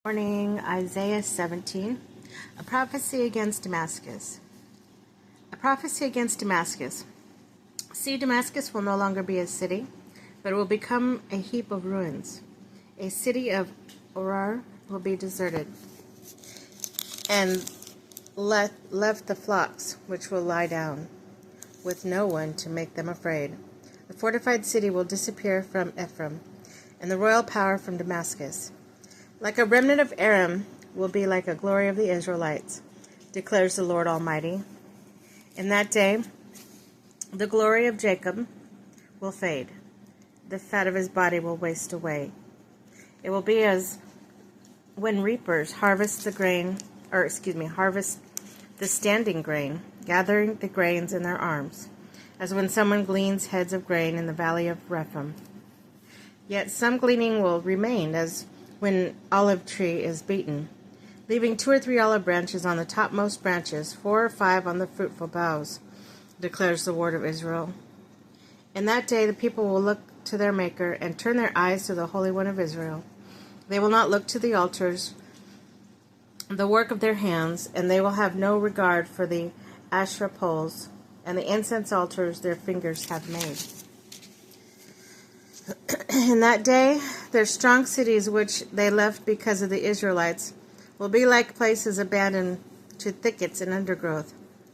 Morning, Isaiah 17, a prophecy against Damascus. A prophecy against Damascus. See, Damascus will no longer be a city, but it will become a heap of ruins. A city of Arar will be deserted, and left the flocks, which will lie down, with no one to make them afraid. The fortified city will disappear from Ephraim, and the royal power from Damascus. Like a remnant of Aram will be like a glory of the Israelites, declares the Lord Almighty. In that day, the glory of Jacob will fade. The fat of his body will waste away. It will be as when reapers harvest harvest the standing grain, gathering the grains in their arms, as when someone gleans heads of grain in the valley of Rephaim. Yet some gleaning will remain, as when olive tree is beaten, leaving 2 or 3 olive branches on the topmost branches, 4 or 5 on the fruitful boughs, declares the Lord of Israel. In that day the people will look to their Maker and turn their eyes to the Holy One of Israel. They will not look to the altars, the work of their hands, and they will have no regard for the Asherah poles and the incense altars their fingers have made. In that day, their strong cities which they left because of the Israelites will be like places abandoned to thickets and undergrowth,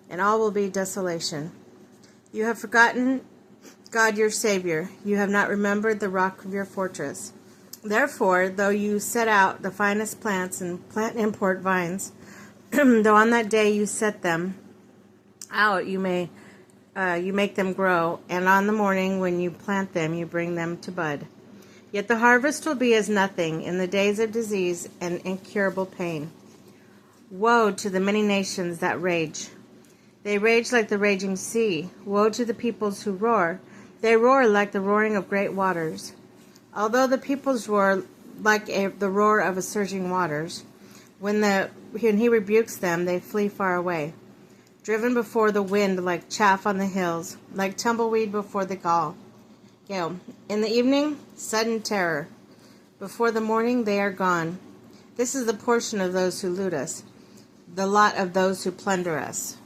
and all will be desolation. You have forgotten God your Savior. You have not remembered the rock of your fortress. Therefore, though you set out the finest plants and plant import vines, though on that day you set them out, you make them grow, and on the morning when you plant them, you bring them to bud. Yet the harvest will be as nothing in the days of disease and incurable pain. Woe to the many nations that rage. They rage like the raging sea. Woe to the peoples who roar. They roar like the roaring of great waters. Although the peoples roar like the roar of a surging waters, when he rebukes them, they flee far away. Driven before the wind like chaff on the hills, like tumbleweed before the gale. In the evening, sudden terror. Before the morning, they are gone. This is the portion of those who loot us, the lot of those who plunder us.